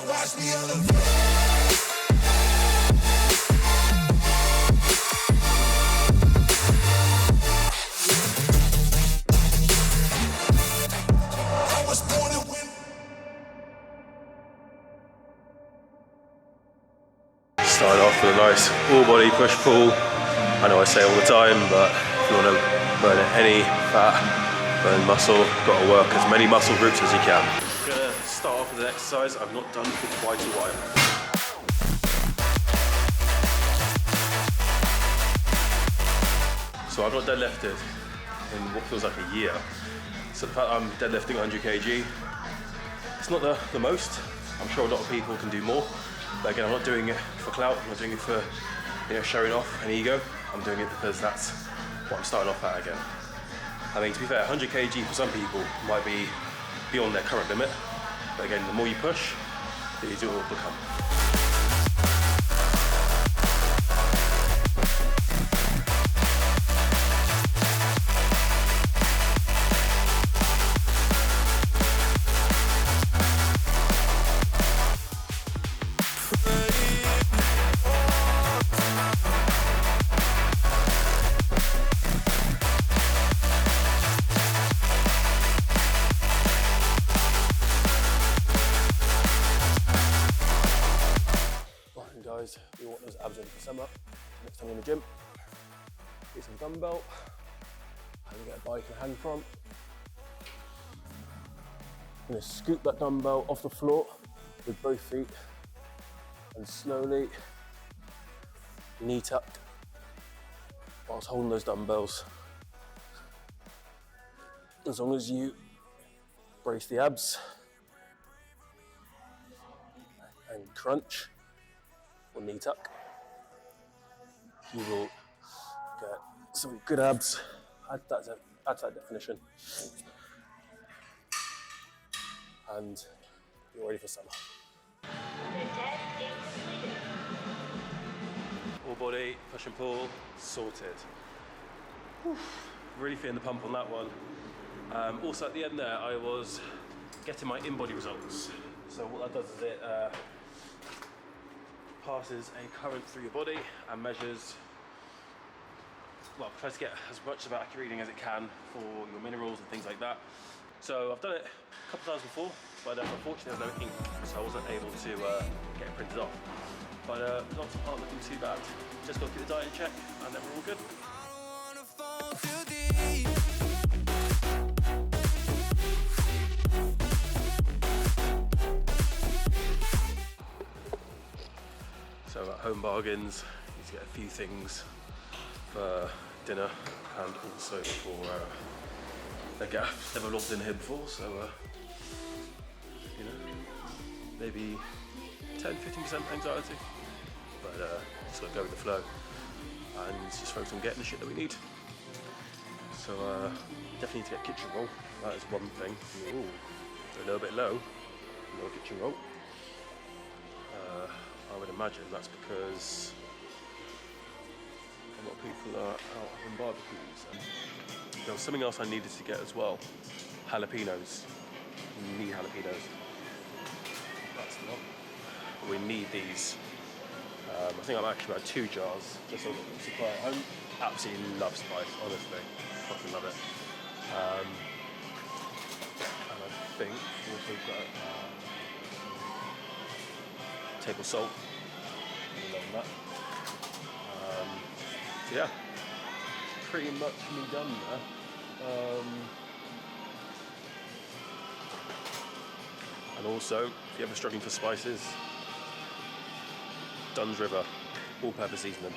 watch me elevate. Start off with a nice all-body push-pull. I know I say all the time, but if you want to burn any fat, burn muscle, got to work as many muscle groups as you can. I'm going to start off with an exercise I've not done for quite a while. So I've not deadlifted in what feels like a year. So the fact I'm deadlifting 100 kg, it's not the most. I'm sure a lot of people can do more. But again, I'm not doing it for clout, I'm not doing it for showing off an ego. I'm doing it because that's what I'm starting off at again. I mean, to be fair, 100 kg for some people might be beyond their current limit. But again, the more you push, the easier it will become. Guys, we want those abs in for summer. Next time in the gym, get some dumbbell, and get a bike and hand prompt. I'm going to scoop that dumbbell off the floor with both feet and slowly knee tucked whilst holding those dumbbells. As long as you brace the abs and crunch or knee tuck, you will get some good abs. Add to that definition, and you're ready for summer. All body, push and pull, sorted. Whew. Really feeling the pump on that one. Also at the end there, I was getting my in-body results. So what that does is it passes a current through your body and measures, well, tries to get as much of an accurate reading as it can for your minerals and things like that. So I've done it a couple times before, but unfortunately there's no ink, so I wasn't able to get it printed off. But results aren't looking too bad. Just got to keep the diet in check, and then we're all good. So at Home Bargains, you need to get a few things for dinner and also for the gaff. Never logged in here before, so maybe 10-15% anxiety, but just gotta go with the flow and just focus on getting the shit that we need. So definitely need to get kitchen roll. That is one thing. Ooh, a little bit low. No kitchen roll. I would imagine that's because a lot of people are out having barbecues. There was something else I needed to get as well. Jalapenos. We need jalapenos. That's the one. We need these. I think I've actually got 2 jars just so I can supply at home. Absolutely love spice, honestly. Fucking love it. And I think we've also got table salt. Love that. So yeah, pretty much me done there. And also, if you're ever struggling for spices, Dunn's River, all-purpose seasoning.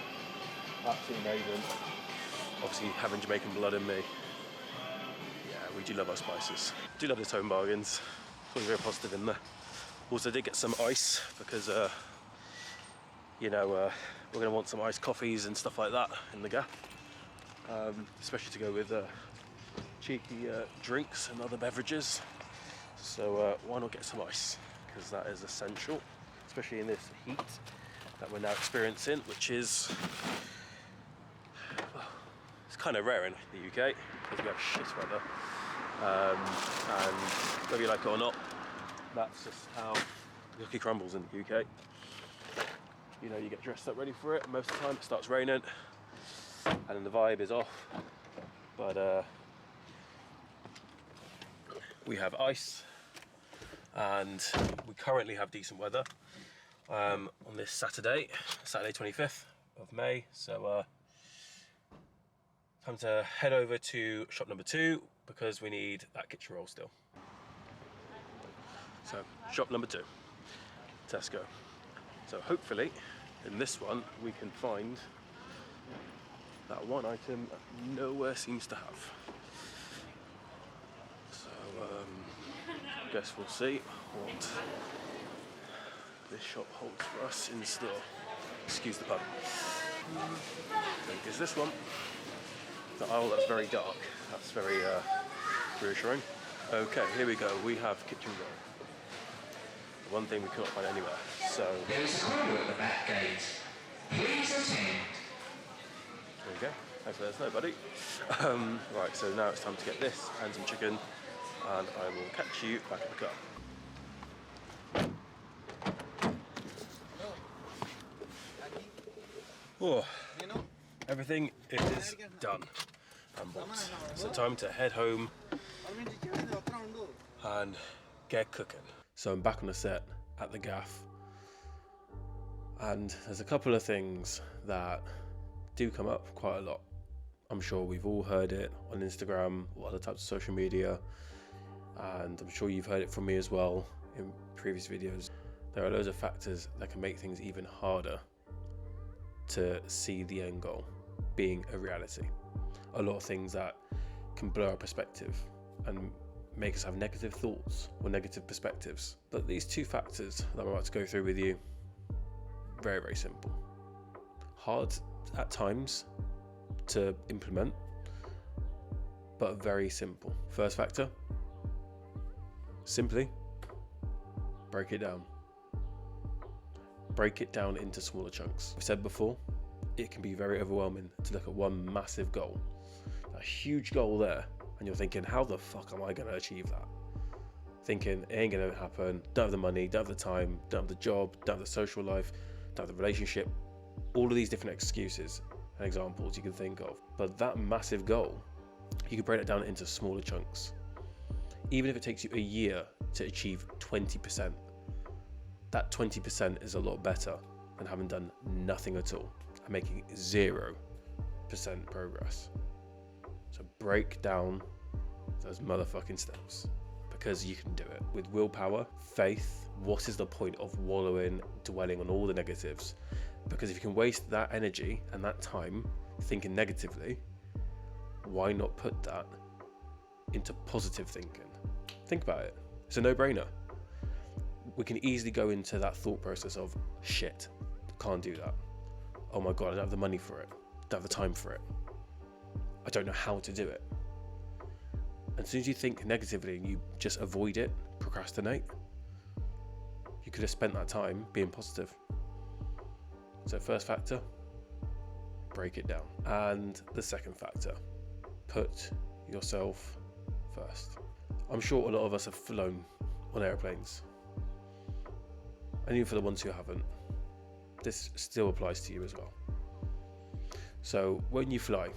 Absolutely amazing. Obviously, having Jamaican blood in me, yeah, we do love our spices. Do love the Home Bargains. Something very positive in there. Also did get some ice because, we're going to want some iced coffees and stuff like that in the gaff, especially to go with cheeky drinks and other beverages. So why not get some ice? Because that is essential, especially in this heat that we're now experiencing, which is, well, it's kind of rare in the UK because we have shit weather. And whether you like it or not, that's just how cookie crumbles in the UK. You know, you get dressed up ready for it. Most of the time it starts raining and then the vibe is off. But we have ice and we currently have decent weather on this Saturday 25th of May. So time to head over to shop number 2 because we need that kitchen roll still. So shop number 2, Tesco. So hopefully in this one we can find that one item that nowhere seems to have. So I guess we'll see what this shop holds for us in store. Excuse the pun. I think it's this one. The aisle that's very dark. That's very reassuring. Okay, here we go. We have kitchen roll. The one thing we cannot find anywhere. So there is a corridor at the back gate. Please attend. There we go. Hopefully there's nobody. Right, so now it's time to get this and some chicken, and I will catch you back at the car. Oh, everything is done and bought. So time to head home and get cooking. So I'm back on the set at the gaff, and there's a couple of things that do come up quite a lot. I'm sure we've all heard it on Instagram or other types of social media, and I'm sure you've heard it from me as well in previous videos. There are loads of factors that can make things even harder to see the end goal being a reality. A lot of things that can blur our perspective and make us have negative thoughts or negative perspectives. But these 2 factors that I'm about to go through with you, very, very simple. Hard at times to implement, but very simple. First factor, simply break it down. Break it down into smaller chunks. I've said before, it can be very overwhelming to look at one massive goal, a huge goal there, and you're thinking, how the fuck am I going to achieve that? Thinking it ain't going to happen, don't have the money, don't have the time, don't have the job, don't have the social life, don't have the relationship, all of these different excuses and examples you can think of. But that massive goal, you can break it down into smaller chunks. Even if it takes you a year to achieve 20%, that 20% is a lot better than having done nothing at all and making 0% progress. So break down those motherfucking steps, because you can do it. With willpower, faith, what is the point of wallowing, dwelling on all the negatives? Because if you can waste that energy and that time thinking negatively, why not put that into positive thinking? Think about it. It's a no-brainer. We can easily go into that thought process of, shit, can't do that. Oh my God, I don't have the money for it. Don't have the time for it. I don't know how to do it. And as soon as you think negatively and you just avoid it, procrastinate, you could have spent that time being positive. So first factor, break it down. And the second factor, put yourself first. I'm sure a lot of us have flown on airplanes. And even for the ones who haven't, this still applies to you as well. So when you fly,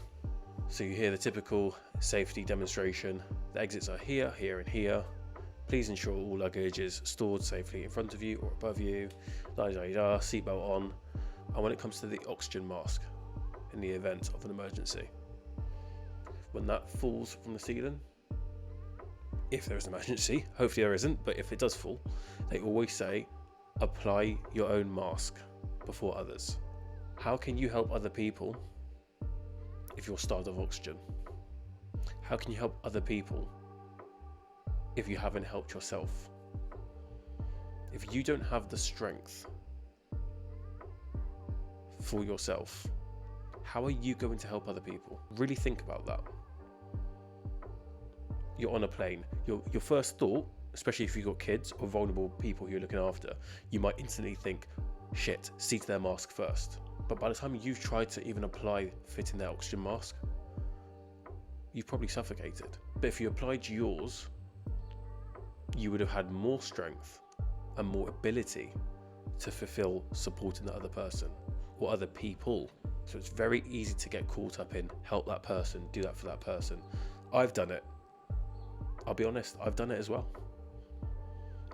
so you hear the typical safety demonstration, the exits are here, here and here. Please ensure all luggage is stored safely in front of you or above you, seatbelt on. And when it comes to the oxygen mask, in the event of an emergency, when that falls from the ceiling, if there is an emergency, hopefully there isn't, but if it does fall, they always say, apply your own mask before others. How can you help other people if you're starved of oxygen? How can you help other people if you haven't helped yourself? If you don't have the strength for yourself, how are you going to help other people? Really think about that. You're on a plane. Your first thought, especially if you've got kids or vulnerable people you're looking after, you might instantly think, shit, see to their mask first. But by the time you've tried to even apply fitting their oxygen mask, you've probably suffocated. But if you applied yours, you would have had more strength and more ability to fulfill supporting the other person or other people. So it's very easy to get caught up in help that person, do that for that person. I've done it. I'll be honest, I've done it as well.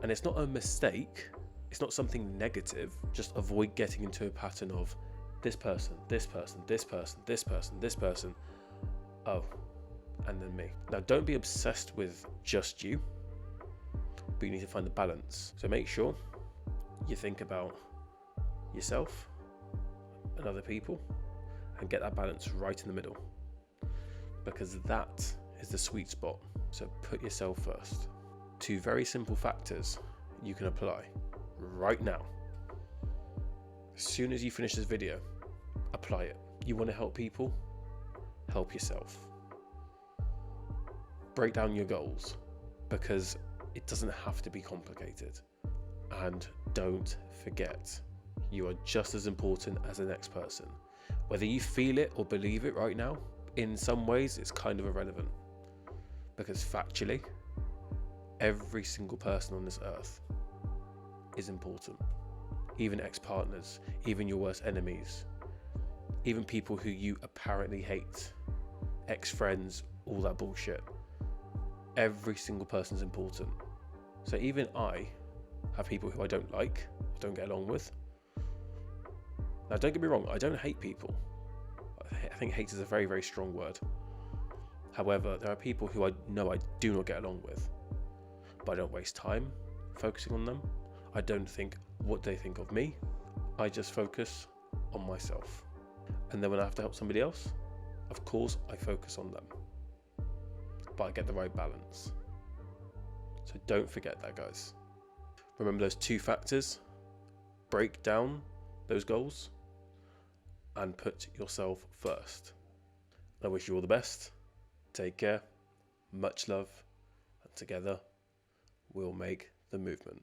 And it's not a mistake. It's not something negative. Just avoid getting into a pattern of this person, this person, this person, this person, this person. Oh, and then me. Now, don't be obsessed with just you, but you need to find the balance. So make sure you think about yourself and other people and get that balance right in the middle, because that is the sweet spot. So put yourself first. 2 very simple factors you can apply right now. As soon as you finish this video, apply it. You want to help people? Help yourself. Break down your goals, because it doesn't have to be complicated. And don't forget, you are just as important as the next person. Whether you feel it or believe it right now, in some ways it's kind of irrelevant, because factually, every single person on this earth is important. Even ex-partners, even your worst enemies, even people who you apparently hate, ex-friends, all that bullshit. Every single person's important. So even I have people who I don't like, don't get along with. Now, don't get me wrong, I don't hate people. I think hate is a very, very strong word. However, there are people who I know I do not get along with, but I don't waste time focusing on them. I don't think what they think of me. I just focus on myself. And then when I have to help somebody else, of course, I focus on them. But I get the right balance. So don't forget that, guys. Remember those 2 factors. Break down those goals and put yourself first. I wish you all the best. Take care. Much love. And together, we'll make the movement.